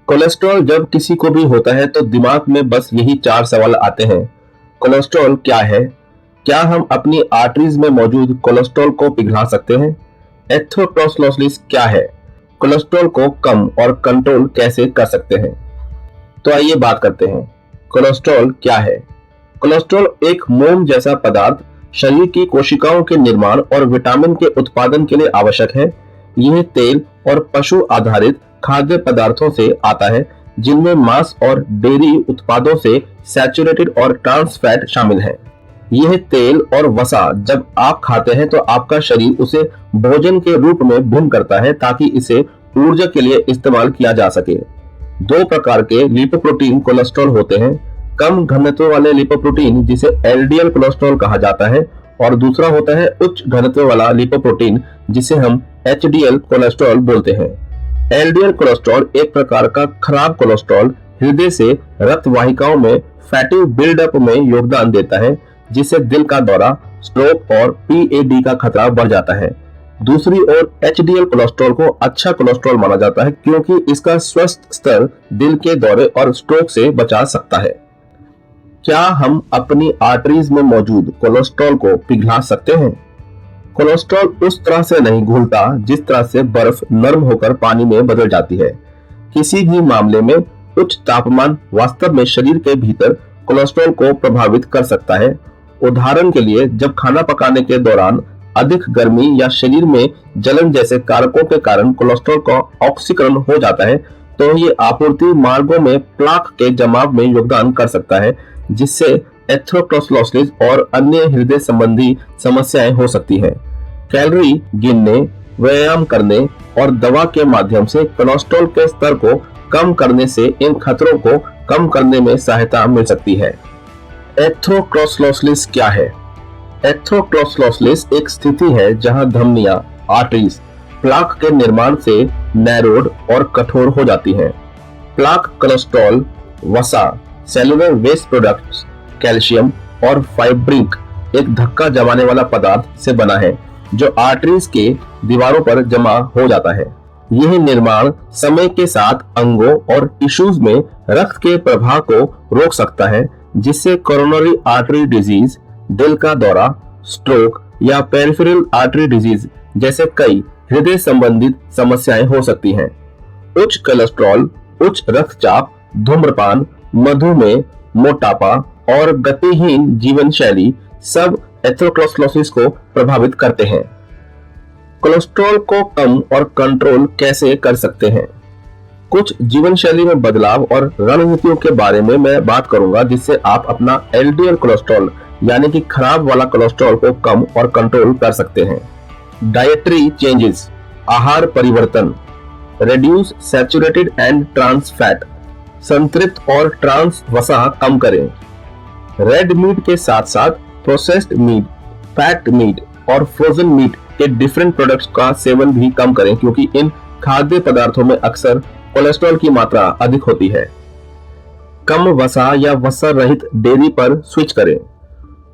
Cholesterol जब किसी को भी होता है तो दिमाग में बस यही चार सवाल आते हैं। कोलेस्ट्रॉल क्या है? क्या हम अपनी आर्टरीज में मौजूद कोलेस्ट्रॉल को पिघला सकते हैं? एथेरोस्क्लेरोसिस क्या है? कोलेस्ट्रॉल को कम और कंट्रोल कैसे कर सकते हैं? तो आइए बात करते हैं। कोलेस्ट्रॉल क्या है? कोलेस्ट्रॉल एक मोम जैसा पदार्थ शरीर की कोशिकाओं के निर्माण और विटामिन के उत्पादन के लिए आवश्यक है। यह तेल और पशु आधारित खाद्य पदार्थों से आता है, जिनमें मांस और डेयरी उत्पादों से सैचुरेटेड और ट्रांस फैट शामिल है। यह तेल और वसा जब आप खाते हैं तो आपका शरीर उसे भोजन के रूप में भिन्न करता है ताकि इसे ऊर्जा के लिए इस्तेमाल किया जा सके। दो प्रकार के लिपोप्रोटीन कोलेस्ट्रॉल होते हैं। कम घनत्व वाले लिपोप्रोटीन जिसे एलडीएल कोलेस्ट्रॉल कहा जाता है, और दूसरा होता है उच्च घनत्व वाला लिपोप्रोटीन जिसे हम एचडीएल कोलेस्ट्रॉल बोलते हैं। एलडीएल कोलेस्ट्रॉल एक प्रकार का खराब कोलेस्ट्रॉल हृदय से रक्त वाहिकाओं में फैटी बिल्डअप में योगदान देता है, जिससे दिल का दौरा, स्ट्रोक और पीएडी का खतरा बढ़ जाता है। दूसरी ओर एचडीएल कोलेस्ट्रॉल को अच्छा कोलेस्ट्रॉल माना जाता है क्योंकि इसका स्वस्थ स्तर दिल के दौरे और स्ट्रोक से बचा सकता है। क्या हम अपनी आर्टरीज में मौजूद कोलेस्ट्रॉल को पिघला सकते हैं? कोलेस्ट्रॉल उस तरह से नहीं घुलता जिस तरह से बर्फ नरम होकर पानी में बदल जाती है। किसी भी मामले में उच्च तापमान वास्तव में शरीर के भीतर कोलेस्ट्रॉल को प्रभावित कर सकता है। उदाहरण के लिए, जब खाना पकाने के दौरान अधिक गर्मी या शरीर में जलन जैसे कारकों के कारण कोलेस्ट्रॉल का ऑक्सीकरण हो जाता है, तो ये आपूर्ति मार्गों में प्लाक के जमाव में योगदान कर सकता है, जिससे एथेरोस्क्लेरोसिस और अन्य हृदय संबंधी समस्याएं हो सकती हैं। कैलोरी गिनने, व्यायाम करने और दवा के माध्यम से कोलेस्ट्रॉल के स्तर को कम करने से इन खतरों को कम करने में सहायता मिल सकती है। एथेरोस्क्लेरोसिस क्या है? एथेरोस्क्लेरोसिस एक स्थिति है जहां धमनियां, आर्टरीज प्लाक के निर्माण से नैरोड और कठोर हो जाती हैं। प्लाक कोलेस्ट्रॉल, वसा, सेलुलर वेस्ट प्रोडक्ट्स, कैल्शियम और फाइब्रिक एक धक्का जमाने वाला पदार्थ से बना है जो आर्टरीज के दीवारों पर जमा हो जाता है। यह निर्माण समय के साथ अंगों और टिश्यूज में रक्त के प्रवाह को रोक सकता है, जिससे कोरोनरी आर्टरी डिजीज, दिल का दौरा, स्ट्रोक या पेरिफेरल आर्टरी डिजीज जैसे कई हृदय संबंधित समस्याएं हो सकती हैं। उच्च कोलेस्ट्रॉल, उच्च रक्तचाप, धूम्रपान, मधुमेह, मोटापा और गतिहीन जीवन शैली सब एथेरोस्क्लेरोसिस को प्रभावित करते हैं। कोलेस्ट्रॉल को कम और कंट्रोल कैसे कर सकते हैं? कुछ जीवन शैली में बदलाव और रणनीतियों के बारे में मैं बात करूंगा, जिससे आप अपना एलडीएल कोलेस्ट्रॉल यानी कि खराब वाला कोलेस्ट्रॉल को कम और कंट्रोल कर सकते हैं। डाइटरी चेंजेस, आहार परिवर्तन, reduce saturated and trans fat, संतृप्त और ट्रांस वसा कम करें। रेड मीट के साथ साथ प्रोसेस्ड मीट, फैट मीट और फ्रोजन मीट के डिफरेंट प्रोडक्ट्स का सेवन भी कम करें, क्योंकि इन खाद्य पदार्थों में अक्सर कोलेस्ट्रॉल की मात्रा अधिक होती है। कम वसा या वसा रहित डेयरी पर स्विच करें।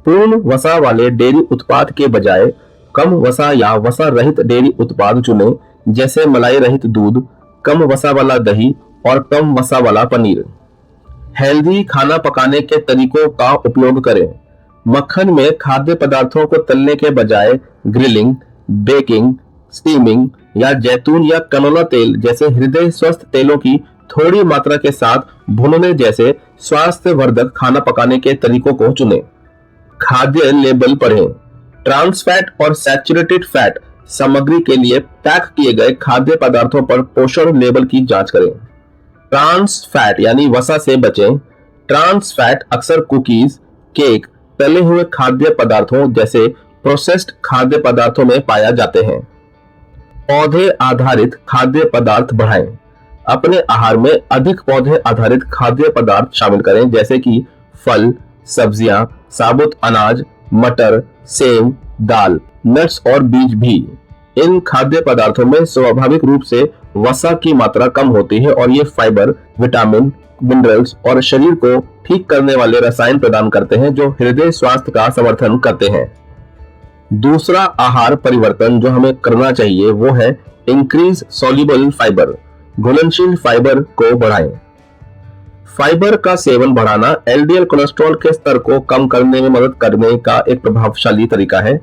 पूर्ण वसा वाले डेयरी उत्पाद के बजाय कम वसा या वसा रहित डेयरी उत्पाद चुनें, जैसे मलाई रहित दूध, कम वसा वाला दही और कम वसा वाला पनीर। हेल्दी खाना पकाने के तरीकों का उपयोग करें। मक्खन में खाद्य पदार्थों को तलने के बजाय ग्रिलिंग, बेकिंग, स्टीमिंग या जैतून या कनोला तेल जैसे हृदय स्वस्थ तेलों की थोड़ी मात्रा के साथ भूनने जैसे स्वास्थ्यवर्धक खाना पकाने के तरीकों को चुनें। खाद्य लेबल पढ़ें। ट्रांस फैट और सैचुरेटेड फैट सामग्री के लिए पैक किए गए खाद्य पदार्थों पर पोषण लेबल की जांच करें। ट्रांस फैट यानी वसा से बचें। ट्रांस फैट अक्सर कुकीज, केक, तले हुए खाद्य पदार्थों जैसे प्रोसेस्ड खाद्य पदार्थों में पाया जाते हैं। पौधे आधारित खाद्य पदार्थ बढ़ाएं। अपने आहार में अधिक पौधे आधारित खाद्य पदार्थ शामिल करें, जैसे कि फल, सब्जियां, साबुत अनाज, मटर, सेब, दाल, नट्स और बीज भी। इन खाद्य पदार्थों में स्वाभाविक रूप से वसा की मात्रा कम होती है और ये फाइबर, विटामिन, मिनरल्स और शरीर को ठीक करने वाले रसायन प्रदान करते हैं जो हृदय स्वास्थ्य का समर्थन करते हैं। दूसरा आहार परिवर्तन जो हमें करना चाहिए वो है इंक्रीज सॉल्युबल फाइबर। घुलनशील फाइबर को बढ़ाएं। फाइबर का सेवन बढ़ाना एलडीएल कोलेस्ट्रॉल के स्तर को कम करने में मदद करने का एक प्रभावशाली तरीका है।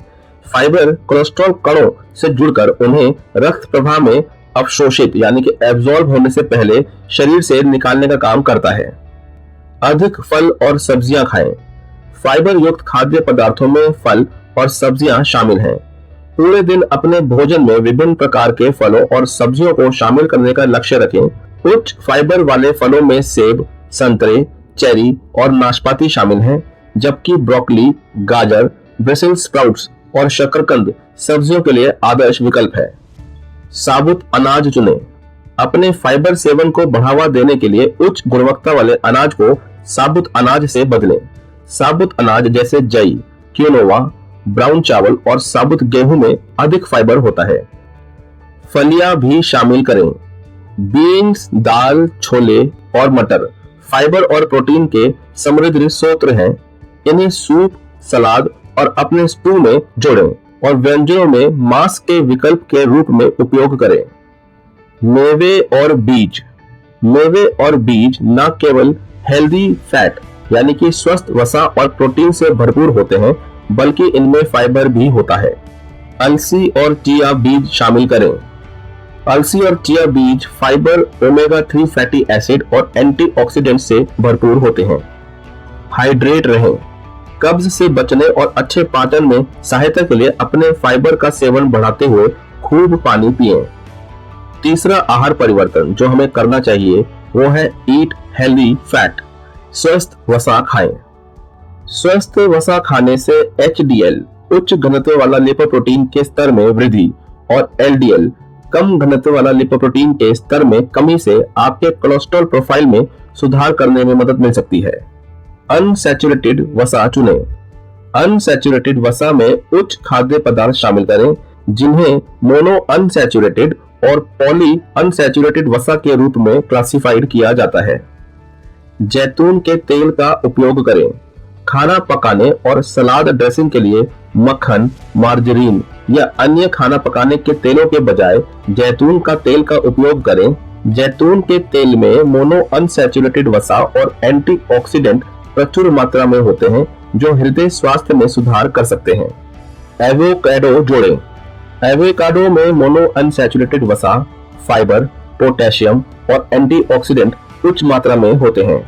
फाइबर कोलेस्ट्रॉल कणों से जुड़कर उन्हें रक्त प्रवाह में अवशोषित यानी कि एब्जॉर्ब होने से पहले शरीर से निकालने का काम करता है। अधिक फल और सब्जियां खाएं। फाइबर युक्त खाद्य पदार्थों में फल और सब्जियां शामिल हैं। पूरे दिन अपने भोजन में विभिन्न प्रकार के फलों और सब्जियों को शामिल करने का लक्ष्य रखें। उच्च फाइबर वाले फलों में सेब, संतरे, चेरी और नाशपाती शामिल हैं, जबकि ब्रोकली, गाजर, ब्रसेल्स स्प्राउट्स और शकरकंद सब्जियों के लिए आदर्श विकल्प है। साबुत अनाज चुनें। अपने फाइबर सेवन को बढ़ावा देने के लिए उच्च गुणवत्ता वाले अनाज को साबुत अनाज से बदलें। साबुत अनाज जैसे जई, क्विनोआ, ब्राउन चावल और साबुत गेहूं में अधिक फाइबर होता है। फलियां भी शामिल करें। बीन्स, दाल, छोले और मटर फाइबर और प्रोटीन के समृद्ध स्रोत हैं। इन्हें सूप, सलाद और अपने स्टू में जोड़ें और व्यंजनों में मांस के विकल्प के रूप में उपयोग करें। मेवे और बीज। मेवे और बीज न केवल हेल्दी फैट यानी कि स्वस्थ वसा और प्रोटीन से भरपूर होते हैं, बल्कि इनमें फाइबर भी होता है। अलसी और चिया बीज शामिल करें। अलसी और चिया बीज फाइबर, ओमेगा 3 फैटी एसिड और एंटीऑक्सीडेंट से भरपूर होते हैं। हाइड्रेट रहें। कब्ज से बचने और अच्छे पाचन में सहायता के लिए अपने फाइबर का सेवन बढ़ाते हुए खूब पानी पिएं। तीसरा आहार परिवर्तन जो हमें करना चाहिए वो है ईट हेल्दी फैट। स्वस्थ वसा खाएं। स्वस्थ वसा खाने से एचडीएल उच्च घनत्व वाला लिपोप्रोटीन के स्तर में वृद्धि और एलडीएल कम घनत्व वाला लिपोप्रोटीन के स्तर में कमी से आपके कोलेस्ट्रॉल प्रोफाइल में सुधार करने में मदद मिल सकती है। अनसैचुरेटेड वसा चुनें। अनसैचुरेटेड वसा में उच्च खाद्य पदार्थ शामिल करें, जिन्हें मोनो अनसैचुरेटेड और पॉली अनसैचुरेटेड वसा के रूप में क्लासिफाइड किया जाता है। जैतून के तेल का उपयोग करें। खाना पकाने और सलाद ड्रेसिंग के लिए मक्खन, मार्जरीन या अन्य खाना पकाने के तेलों के बजाय जैतून का तेल का उपयोग करें। जैतून के तेल में मोनो अनसैचुरेटेड वसा और एंटीऑक्सीडेंट प्रचुर मात्रा में होते हैं, जो हृदय स्वास्थ्य में सुधार कर सकते हैं। एवोकाडो जोड़ें। एवोकाडो में मोनो अनसैचुरेटेड वसा, फाइबर, पोटेशियम और एंटीऑक्सीडेंट उच्च मात्रा में होते हैं।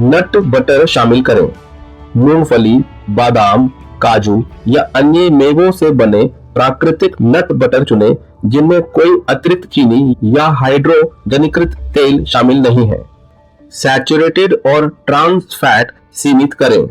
नट बटर शामिल करें। मूंगफली, बादाम, काजू या अन्य मेवों से बने प्राकृतिक नट बटर चुनें, जिनमें कोई अतिरिक्त चीनी या हाइड्रोजनीकृत तेल शामिल नहीं है। सैचुरेटेड और ट्रांस फैट सीमित करें।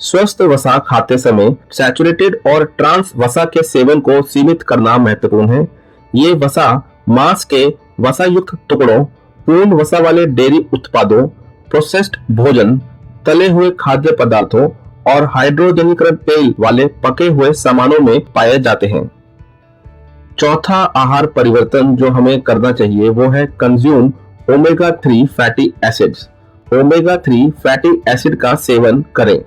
स्वस्थ वसा खाते समय सैचुरेटेड और ट्रांस वसा के सेवन को सीमित करना महत्वपूर्ण है। ये वसा मांस के वसा युक्त टुकड़ों, पूर्ण वसा वाले डेयरी उत्पादों, प्रोसेस्ड भोजन, तले हुए खाद्य पदार्थों और हाइड्रोजनीकृत तेल वाले पके हुए सामानों में पाए जाते हैं। चौथा आहार परिवर्तन जो हमें करना चाहिए वो है consume omega 3 fatty acids. Omega 3 fatty acid का सेवन करें।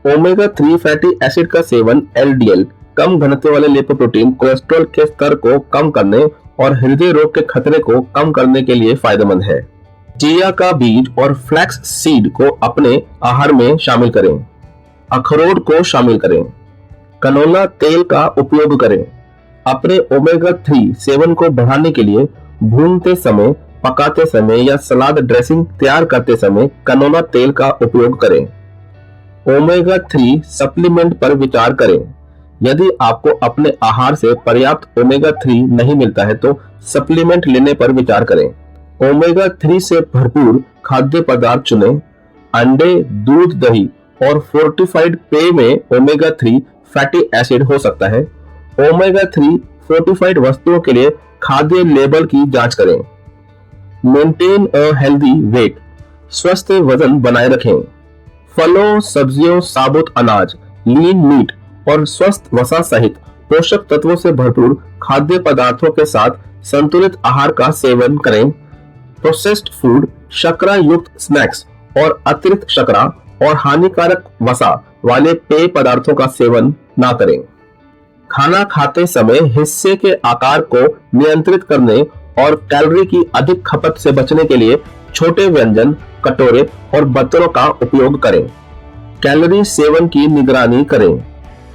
ओमेगा 3 फैटी एसिड का सेवन एलडीएल कम घनत्व वाले लिपोप्रोटीन कोलेस्ट्रॉल के स्तर को कम करने और हृदय रोग के खतरे को कम करने के लिए फायदेमंद है। चिया का बीज और फ्लैक्स सीड को अपने आहार में शामिल करें। अखरोट को शामिल करें। कनोला तेल का उपयोग करें। अपने ओमेगा 3 सेवन को बढ़ाने के लिए भूनते समय, पकाते समय या सलाद ड्रेसिंग तैयार करते समय कनोला तेल का उपयोग करें। ओमेगा 3 सप्लीमेंट पर विचार करें। यदि आपको अपने आहार से पर्याप्त ओमेगा 3 नहीं मिलता है तो सप्लीमेंट लेने पर विचार करें। ओमेगा 3 से भरपूर खाद्य पदार्थ चुनें। अंडे, दूध, दही और फोर्टिफाइड पेय में ओमेगा 3 फैटी एसिड हो सकता है। ओमेगा 3 फोर्टिफाइड वस्तुओं के लिए खाद्य लेबल की जांच करें। Maintain a healthy weight. स्वस्थ वजन बनाए रखें। फलों, सब्जियों, साबुत अनाज, लीन मीट और स्वस्थ वसा सहित पोषक तत्वों से भरपूर खाद्य पदार्थों के साथ संतुलित आहार का सेवन करें। प्रोसेस्ड फूड, शर्करा युक्त स्नैक्स और अतिरिक्त शर्करा और हानिकारक वसा वाले पेय पदार्थों का सेवन ना करें। खाना खाते समय हिस्से के आकार को नियंत्रित करने और कैलोरी की अधिक खपत से बचने के लिए छोटे व्यंजन, कटोरे और बर्तनों का उपयोग करें। कैलोरी सेवन की निगरानी करें।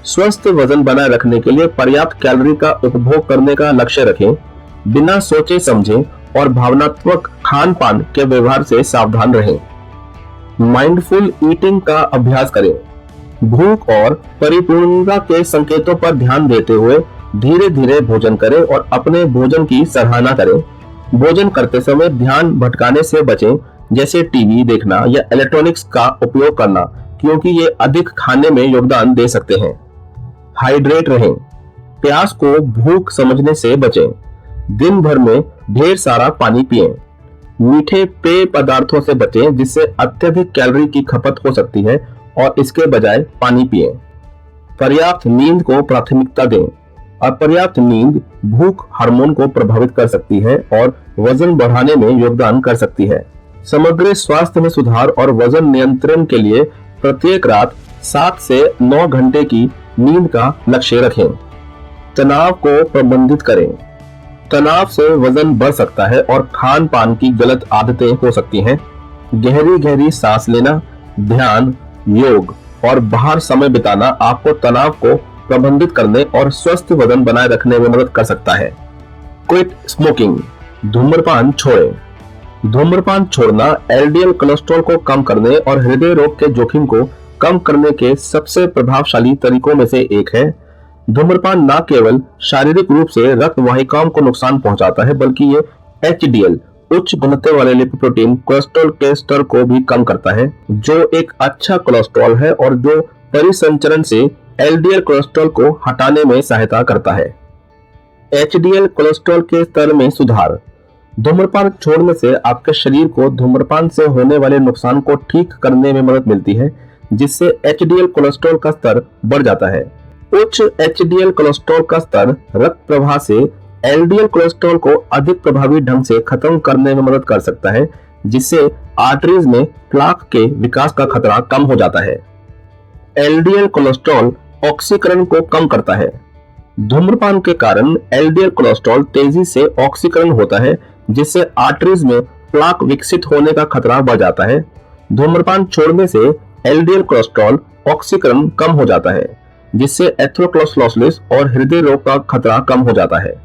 स्वस्थ वजन बनाए रखने के लिए पर्याप्त कैलोरी का उपभोग करने का लक्ष्य रखें। बिना सोचे समझे और भावनात्मक खान पान के व्यवहार से सावधान रहें। माइंडफुल ईटिंग का अभ्यास करें। भूख और परिपूर्णता के संकेतों पर ध्यान देते हुए धीरे धीरे भोजन करें और अपने भोजन की सराहना करें। भोजन करते समय ध्यान भटकाने से बचें, जैसे टीवी देखना या इलेक्ट्रॉनिक्स का उपयोग करना, क्योंकि ये अधिक खाने में योगदान दे सकते हैं। हाइड्रेट रहें। प्यास को भूख समझने से बचें। दिन भर में ढेर सारा पानी पिएं। मीठे पेय पदार्थों से बचें, जिससे अत्यधिक कैलोरी की खपत हो सकती है, और इसके बजाय पानी पिएं। पर्याप्त नींद को प्राथमिकता दें। अपर्याप्त नींद भूख हार्मोन को प्रभावित कर सकती है और वजन बढ़ाने में योगदान कर सकती है। समग्र स्वास्थ्य में सुधार और वजन नियंत्रण के लिए प्रत्येक रात 7 से 9 घंटे की नींद का लक्ष्य रखें। तनाव को प्रबंधित करें। तनाव से वजन बढ़ सकता है और खान पान की गलत आदतें हो सकती हैं। गहरी सांस लेना, ध्यान, योग और बाहर समय बिताना आपको तनाव को प्रबंधित करने और स्वस्थ वजन बनाए रखने में मदद कर सकता है। Quit smoking. धूम्रपान छोड़ें। धूम्रपान छोड़ना एलडीएल कोलेस्ट्रॉल को कम करने और हृदय रोग के जोखिम को कम करने के सबसे प्रभावशाली तरीकों में से एक है। धूम्रपान न केवल शारीरिक रूप से रक्त वाहिकाओं को नुकसान पहुंचाता है, बल्कि ये एचडीएल उच्च घनत्व वाले लिपोप्रोटीन कोलेस्ट्रॉल के स्तर को भी कम करता है, जो एक अच्छा कोलेस्ट्रॉल है और जो परिसंचरण से एलडीएल कोलेस्ट्रॉल को हटाने में सहायता करता है। एचडीएल कोलेस्ट्रॉल के स्तर में सुधार। धूम्रपान छोड़ने से आपके शरीर को धूम्रपान से होने वाले नुकसान को ठीक करने में मदद मिलती है, जिससे एचडीएल कोलेस्ट्रॉल का स्तर बढ़ जाता है। उच्च एचडीएल कोलेस्ट्रॉल का स्तर रक्त प्रवाह से एलडीएल कोलेस्ट्रॉल को अधिक प्रभावी ढंग से खत्म करने में मदद कर सकता है, जिससे आर्टरीज में प्लाक के विकास का खतरा कम हो जाता है। एलडीएल कोलेस्ट्रॉल ऑक्सीकरण को कम करता है। धूम्रपान के कारण एलडीएल कोलेस्ट्रॉल तेजी से ऑक्सीकरण होता है, जिससे आर्टरीज में प्लाक विकसित होने का खतरा बढ़ जाता है। धूम्रपान छोड़ने से एलडीएल कोलेस्ट्रॉल ऑक्सीकरण कम हो जाता है, जिससे एथेरोस्क्लेरोसिस और हृदय रोग का खतरा कम हो जाता है।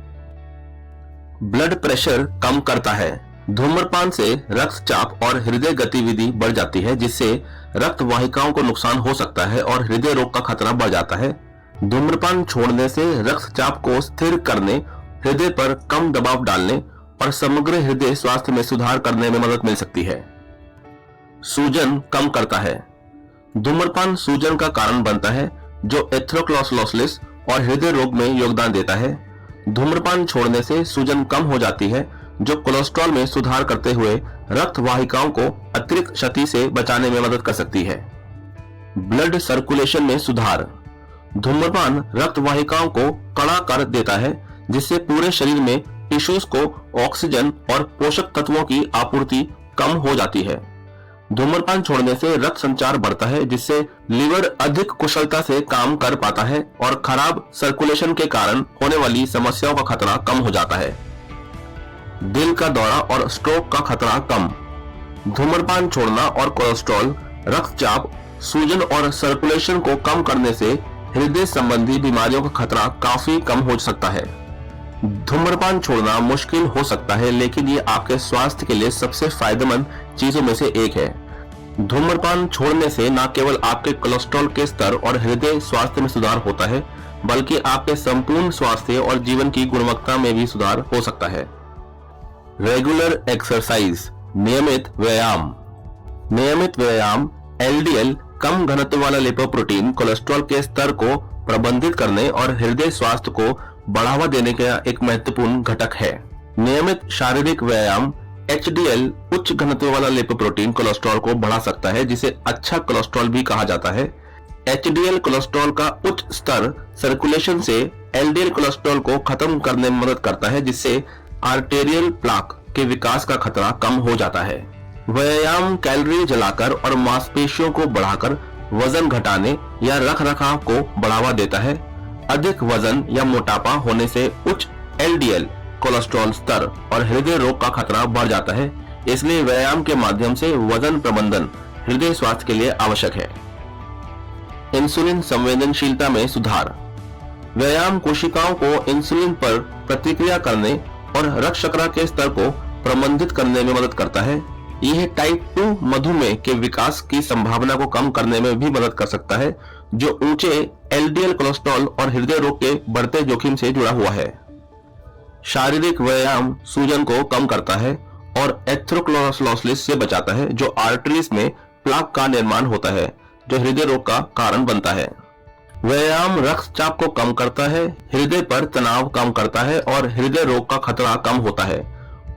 ब्लड प्रेशर कम करता है। धूम्रपान से रक्तचाप और हृदय गतिविधि बढ़ जाती है, जिससे रक्त वाहिकाओं को नुकसान हो सकता है और हृदय रोग का खतरा बढ़ जाता है। धूम्रपान छोड़ने से रक्तचाप को स्थिर करने, हृदय पर कम दबाव डालने और समग्र हृदय स्वास्थ्य में सुधार करने में मदद मिल सकती है। सूजन कम करता है। धूम्रपान सूजन का कारण बनता है, जो एथेरोस्क्लेरोसिस और हृदय रोग में योगदान देता है। धूम्रपान छोड़ने से सूजन कम हो जाती है, जो कोलेस्ट्रॉल में सुधार करते हुए रक्त वाहिकाओं को अतिरिक्त क्षति से बचाने में मदद कर सकती है। ब्लड सर्कुलेशन में सुधार। धूम्रपान रक्त वाहिकाओं को कड़ा कर देता है, जिससे पूरे शरीर में टिश्यूज को ऑक्सीजन और पोषक तत्वों की आपूर्ति कम हो जाती है। धूम्रपान छोड़ने से रक्त संचार बढ़ता है, जिससे लीवर अधिक कुशलता से काम कर पाता है और खराब सर्कुलेशन के कारण होने वाली समस्याओं का खतरा कम हो जाता है। दिल का दौरा और स्ट्रोक का खतरा कम। धूम्रपान छोड़ना और कोलेस्ट्रॉल, रक्तचाप, सूजन और सर्कुलेशन को कम करने से हृदय संबंधी बीमारियों का खतरा काफी कम हो सकता है। धूम्रपान छोड़ना मुश्किल हो सकता है, लेकिन ये आपके स्वास्थ्य के लिए सबसे फायदेमंद चीजों में से एक है। धूम्रपान छोड़ने से न केवल आपके कोलेस्ट्रॉल के स्तर और हृदय स्वास्थ्य में सुधार होता है, बल्कि आपके संपूर्ण स्वास्थ्य और जीवन की गुणवत्ता में भी सुधार हो सकता है। रेगुलर एक्सरसाइज, नियमित व्यायाम। नियमित व्यायाम एलडीएल कम घनत्व वाला लिपोप्रोटीन कोलेस्ट्रॉल के स्तर को प्रबंधित करने और हृदय स्वास्थ्य को बढ़ावा देने का एक महत्वपूर्ण घटक है। नियमित शारीरिक व्यायाम एचडीएल उच्च घनत्व वाला लिपोप्रोटीन कोलेस्ट्रॉल को बढ़ा सकता है, जिसे अच्छा कोलेस्ट्रॉल भी कहा जाता है। एचडीएल कोलेस्ट्रॉल का उच्च स्तर सर्कुलेशन से एलडीएल कोलेस्ट्रॉल को खत्म करने में मदद करता है, जिससे आर्टेरियल प्लाक के विकास का खतरा कम हो जाता है। व्यायाम कैलोरी जलाकर और मांसपेशियों को बढ़ाकर वजन घटाने या रखरखाव को बढ़ावा देता है। अधिक वजन या मोटापा होने से उच्च एलडीएल कोलेस्ट्रॉल स्तर और हृदय रोग का खतरा बढ़ जाता है। इसलिए व्यायाम के माध्यम से वजन प्रबंधन हृदय स्वास्थ्य के लिए आवश्यक है। इंसुलिन संवेदनशीलता में सुधार। व्यायाम कोशिकाओं को इंसुलिन पर प्रतिक्रिया करने और रक्त शर्करा के स्तर को प्रबंधित करने में मदद करता है। यह टाइप 2 मधुमेह के विकास की संभावना को कम करने में भी मदद कर सकता है, जो ऊंचे एलडीएल कोलेस्ट्रॉल और हृदय रोग के बढ़ते जोखिम से जुड़ा हुआ है। शारीरिक व्यायाम सूजन को कम करता है और एथेरोस्क्लेरोसिस से बचाता है, जो आर्टरीज में प्लाक का निर्माण होता है, जो हृदय रोग का कारण बनता है। व्यायाम रक्तचाप को कम करता है, हृदय पर तनाव कम करता है और हृदय रोग का खतरा कम होता है।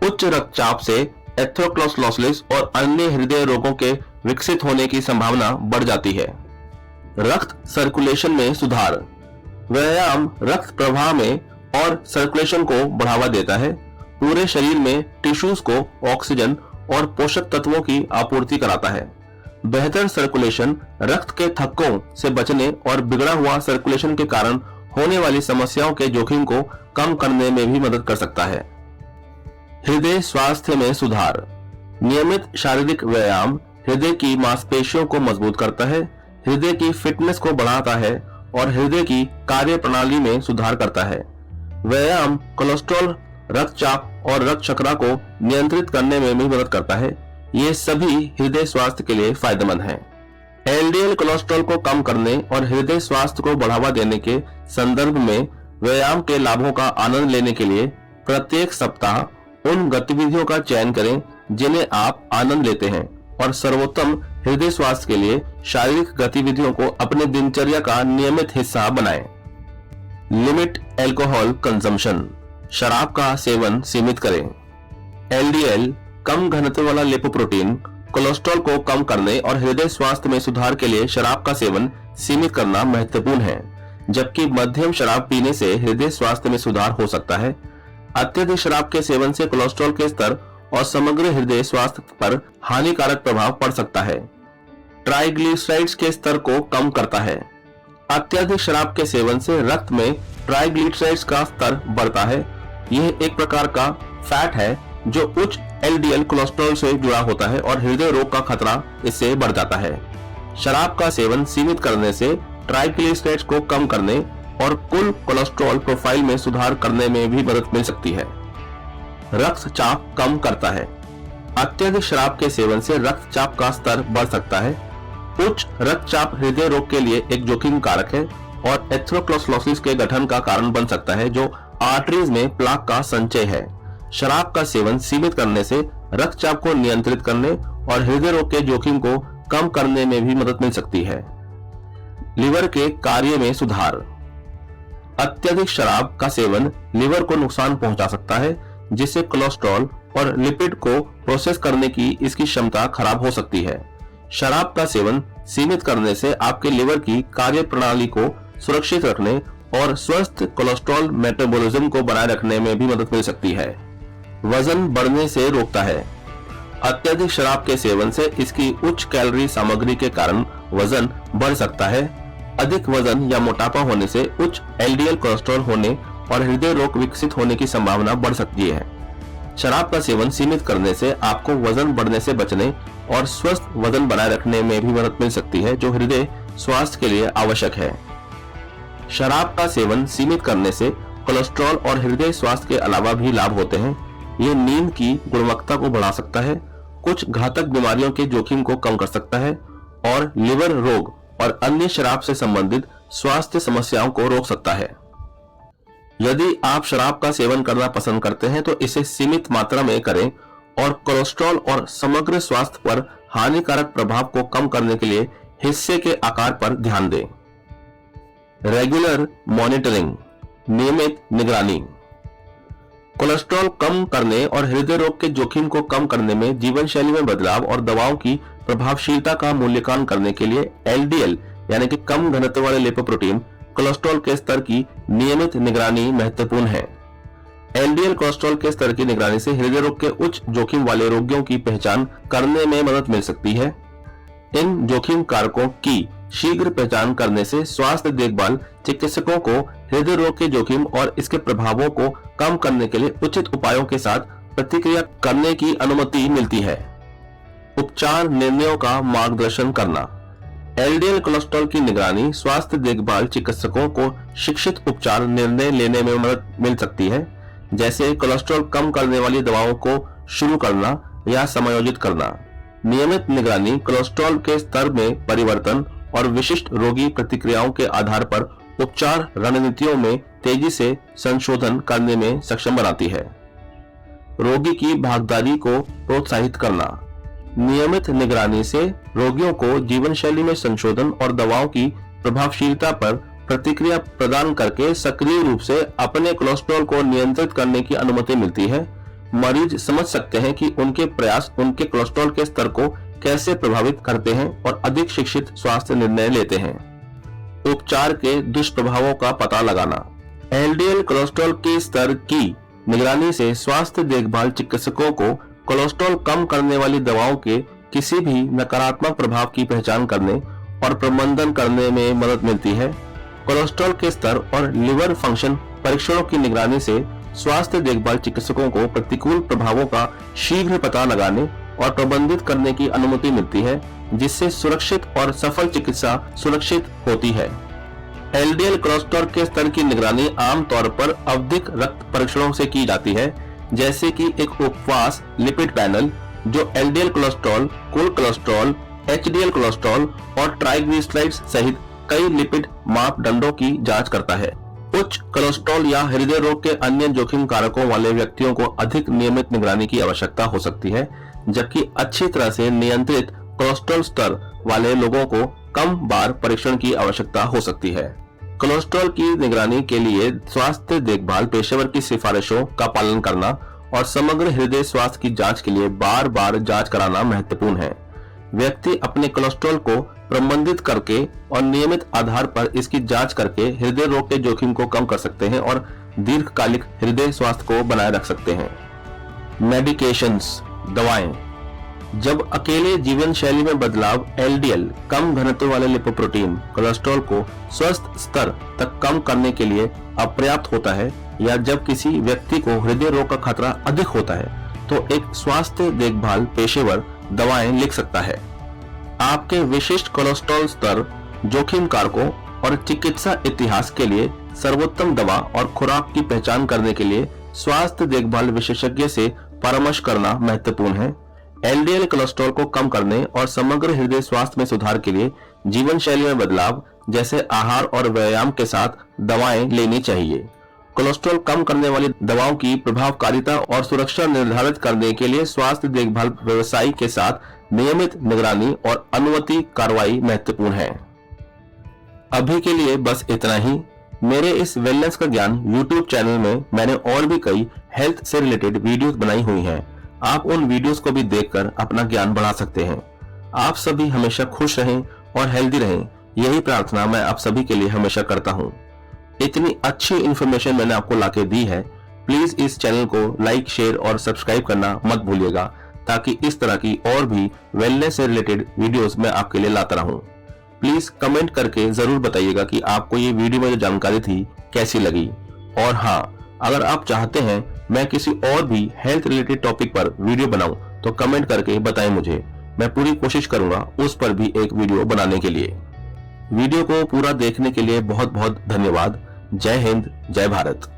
उच्च रक्तचाप से एथेरोस्क्लेरोसिस और अन्य हृदय रोगों के विकसित होने की संभावना बढ़ जाती है। रक्त सर्कुलेशन में सुधार। व्यायाम रक्त प्रवाह में और सर्कुलेशन को बढ़ावा देता है, पूरे शरीर में टिश्यूज को ऑक्सीजन और पोषक तत्वों की आपूर्ति कराता है। बेहतर सर्कुलेशन रक्त के थक्कों से बचने और बिगड़ा हुआ सर्कुलेशन के कारण होने वाली समस्याओं के जोखिम को कम करने में भी मदद कर सकता है। हृदय स्वास्थ्य में सुधार। नियमित शारीरिक व्यायाम हृदय की मांसपेशियों को मजबूत करता है, हृदय की फिटनेस को बढ़ाता है और हृदय की कार्य प्रणाली में सुधार करता है। व्यायाम कोलेस्ट्रॉल, रक्तचाप और रक्त शर्करा को नियंत्रित करने में भी मदद करता है। ये सभी हृदय स्वास्थ्य के लिए फायदेमंद हैं। एलडीएल कोलेस्ट्रॉल को कम करने और हृदय स्वास्थ्य को बढ़ावा देने के संदर्भ में व्यायाम के लाभों का आनंद लेने के लिए प्रत्येक सप्ताह उन गतिविधियों का चयन करें जिन्हें आप आनंद लेते हैं और सर्वोत्तम हृदय स्वास्थ्य के लिए शारीरिक गतिविधियों को अपने दिनचर्या का नियमित हिस्सा बनाएं। Limit alcohol consumption. शराब का सेवन सीमित करें। एलडीएल कम घनत्व वाला लिपोप्रोटीन कोलेस्ट्रॉल को कम करने और हृदय स्वास्थ्य में सुधार के लिए शराब का सेवन सीमित करना महत्वपूर्ण है, जबकि मध्यम शराब पीने से हृदय स्वास्थ्य में सुधार हो सकता है। अत्यधिक शराब के सेवन से कोलेस्ट्रॉल के स्तर और समग्र हृदय स्वास्थ्य पर हानिकारक प्रभाव पड़ सकता है। ट्राइग्लिसराइड्स के स्तर को कम करता है। अत्यधिक शराब के सेवन से रक्त में ट्राइग्लिसराइड्स का स्तर बढ़ता है। यह एक प्रकार का फैट है जो उच्च एलडीएल कोलेस्ट्रॉल से जुड़ा होता है और हृदय रोग का खतरा इससे बढ़ जाता है। शराब का सेवन सीमित करने से ट्राइग्लिसराइड्स को कम करने और कुल कोलेस्ट्रॉल प्रोफाइल में सुधार करने में भी मदद मिल सकती है। रक्तचाप कम करता है। अत्यधिक शराब के सेवन से रक्तचाप का स्तर बढ़ सकता है। उच्च रक्तचाप हृदय रोग के लिए एक जोखिम कारक है और एथेरोस्क्लेरोसिस के गठन का कारण बन सकता है, जो आर्टरीज में प्लाक का संचय है। शराब का सेवन सीमित करने से रक्तचाप को नियंत्रित करने और हृदय रोग के जोखिम को कम करने में भी मदद मिल सकती है। लिवर के कार्य में सुधार। अत्यधिक शराब का सेवन लिवर को नुकसान पहुंचा सकता है, जिससे कोलेस्ट्रॉल और लिपिड को प्रोसेस करने की इसकी क्षमता खराब हो सकती है। शराब का सेवन सीमित करने से आपके लिवर की कार्य प्रणाली को सुरक्षित रखने और स्वस्थ कोलेस्ट्रॉल मेटाबॉलिज्म को बनाए रखने में भी मदद मिल सकती है। वजन बढ़ने से रोकता है। अत्यधिक शराब के सेवन से इसकी उच्च कैलोरी सामग्री के कारण वजन बढ़ सकता है। अधिक वजन या मोटापा होने से उच्च एलडीएल कोलेस्ट्रॉल होने और हृदय रोग विकसित होने की संभावना बढ़ सकती है। शराब का सेवन सीमित करने से आपको वजन बढ़ने से बचने और स्वस्थ वजन बनाए रखने में भी मदद मिल सकती है, जो हृदय स्वास्थ्य के लिए आवश्यक है। शराब का सेवन सीमित करने से कोलेस्ट्रॉल और हृदय स्वास्थ्य के अलावा भी लाभ होते हैं। ये नींद की गुणवत्ता को बढ़ा सकता है, कुछ घातक बीमारियों के जोखिम को कम कर सकता है और लिवर रोग और अन्य शराब से संबंधित स्वास्थ्य समस्याओं को रोक सकता है। यदि आप शराब का सेवन करना पसंद करते हैं तो इसे सीमित मात्रा में करें और कोलेस्ट्रॉल और समग्र स्वास्थ्य पर हानिकारक प्रभाव को कम करने के लिए हिस्से के आकार पर ध्यान दें। रेगुलर मॉनिटरिंग, नियमित निगरानी। कोलेस्ट्रॉल कम करने और हृदय रोग के जोखिम को कम करने में जीवन शैली में बदलाव और दवाओं की प्रभावशीलता का मूल्यांकन करने के लिए एलडीएल यानी कि कम घनत्व वाले लिपोप्रोटीन कोलेस्ट्रॉल के स्तर की नियमित निगरानी महत्वपूर्ण है। एलडीएल कोलेस्ट्रॉल के स्तर की निगरानी से हृदय रोग के उच्च जोखिम वाले रोगियों की पहचान करने में मदद मिल सकती है। इन जोखिम कारकों की शीघ्र पहचान करने से स्वास्थ्य देखभाल चिकित्सकों को हृदय रोग के जोखिम और इसके प्रभावों को कम करने के लिए उचित उपायों के साथ प्रतिक्रिया करने की अनुमति मिलती है। उपचार निर्णयों का मार्गदर्शन करना। एलडीएल कोलेस्ट्रॉल की निगरानी स्वास्थ्य देखभाल चिकित्सकों को शिक्षित उपचार निर्णय लेने में मदद मिल सकती है, जैसे कोलेस्ट्रॉल कम करने वाली दवाओं को शुरू करना या समायोजित करना। नियमित निगरानी कोलेस्ट्रॉल के स्तर में परिवर्तन और विशिष्ट रोगी प्रतिक्रियाओं के आधार पर उपचार रणनीतियों में तेजी से संशोधन करने में सक्षम बनाती है। रोगी की भागीदारी को प्रोत्साहित करना। नियमित निगरानी से रोगियों को जीवन शैली में संशोधन और दवाओं की प्रभावशीलता पर प्रतिक्रिया प्रदान करके सक्रिय रूप से अपने कोलेस्ट्रॉल को नियंत्रित करने की अनुमति मिलती है। मरीज समझ सकते हैं कि उनके प्रयास उनके कोलेस्ट्रॉल के स्तर को कैसे प्रभावित करते हैं और अधिक शिक्षित स्वास्थ्य निर्णय लेते हैं। उपचार के दुष्प्रभावों का पता लगाना। एलडीएल कोलेस्ट्रॉल के स्तर की निगरानी से स्वास्थ्य देखभाल चिकित्सकों को कोलेस्ट्रॉल कम करने वाली दवाओं के किसी भी नकारात्मक प्रभाव की पहचान करने और प्रबंधन करने में मदद मिलती है। कोलेस्ट्रॉल के स्तर और लिवर फंक्शन परीक्षणों की निगरानी से स्वास्थ्य देखभाल चिकित्सकों को प्रतिकूल प्रभावों का शीघ्र पता लगाने और प्रबंधित करने की अनुमति मिलती है, जिससे सुरक्षित और सफल चिकित्सा सुनिश्चित होती है। एलडीएल कोलेस्ट्रॉल के स्तर की निगरानी आमतौर पर आवधिक रक्त परीक्षणों से की जाती है, जैसे कि एक उपवास लिपिड पैनल जो एलडीएल कोलेस्ट्रॉल, कुल कोलेस्ट्रॉल, एचडीएल कोलेस्ट्रॉल और ट्राइग्लिसराइड्स सहित कई लिपिड मापदंडों की जांच करता है। उच्च कोलेस्ट्रॉल या हृदय रोग के अन्य जोखिम कारकों वाले व्यक्तियों को अधिक नियमित निगरानी की आवश्यकता हो सकती है, जबकि अच्छी तरह से नियंत्रित कोलेस्ट्रॉल स्तर वाले लोगों को कम बार परीक्षण की आवश्यकता हो सकती है। कोलेस्ट्रॉल की निगरानी के लिए स्वास्थ्य देखभाल पेशेवर की सिफारिशों का पालन करना और समग्र हृदय स्वास्थ्य की जांच के लिए बार बार जांच कराना महत्वपूर्ण है। व्यक्ति अपने कोलेस्ट्रॉल को प्रबंधित करके और नियमित आधार पर इसकी जांच करके हृदय रोग के जोखिम को कम कर सकते हैं और दीर्घकालिक हृदय स्वास्थ्य को बनाए रख सकते हैं। मेडिकेशंस, दवाएं। जब अकेले जीवन शैली में बदलाव एलडीएल कम घनत्व वाले लिपोप्रोटीन कोलेस्ट्रॉल को स्वस्थ स्तर तक कम करने के लिए अपर्याप्त होता है, या जब किसी व्यक्ति को हृदय रोग का खतरा अधिक होता है, तो एक स्वास्थ्य देखभाल पेशेवर दवाएं लिख सकता है। आपके विशिष्ट कोलेस्ट्रॉल स्तर, जोखिम कारकों और चिकित्सा इतिहास के लिए सर्वोत्तम दवा और खुराक की पहचान करने के लिए स्वास्थ्य देखभाल विशेषज्ञ से परामर्श करना महत्वपूर्ण है। एलडीएल कोलेस्ट्रॉल को कम करने और समग्र हृदय स्वास्थ्य में सुधार के लिए जीवन शैली में बदलाव जैसे आहार और व्यायाम के साथ दवाएं लेनी चाहिए। कोलेस्ट्रॉल कम करने वाली दवाओं की प्रभावकारिता और सुरक्षा निर्धारित करने के लिए स्वास्थ्य देखभाल व्यवसायी के साथ नियमित निगरानी और अनुमति कार्रवाई महत्वपूर्ण है। अभी के लिए बस इतना ही। मेरे इस वेलनेस का ज्ञान YouTube चैनल में मैंने और भी कई हेल्थ से रिलेटेड वीडियोस बनाई हुई हैं। आप उन वीडियोस को भी देखकर अपना ज्ञान बढ़ा सकते हैं। आप सभी हमेशा खुश रहें और हेल्दी रहें, यही प्रार्थना मैं आप सभी के लिए हमेशा करता हूँ। इतनी अच्छी इन्फॉर्मेशन मैंने आपको लाके दी है। प्लीज इस चैनल को लाइक, शेयर और सब्सक्राइब करना मत भूलिएगा, ताकि इस तरह की और भी वेलनेस से रिलेटेड वीडियोस मैं आपके लिए लाता रहूं। प्लीज कमेंट करके जरूर बताइएगा कि आपको ये वीडियो में जो जानकारी थी कैसी लगी। और हाँ, अगर आप चाहते हैं मैं किसी और भी हेल्थ रिलेटेड टॉपिक पर वीडियो बनाऊं तो कमेंट करके बताएं मुझे। मैं पूरी कोशिश करूंगा उस पर भी एक वीडियो बनाने के लिए। वीडियो को पूरा देखने के लिए बहुत बहुत धन्यवाद। जय हिंद, जय भारत।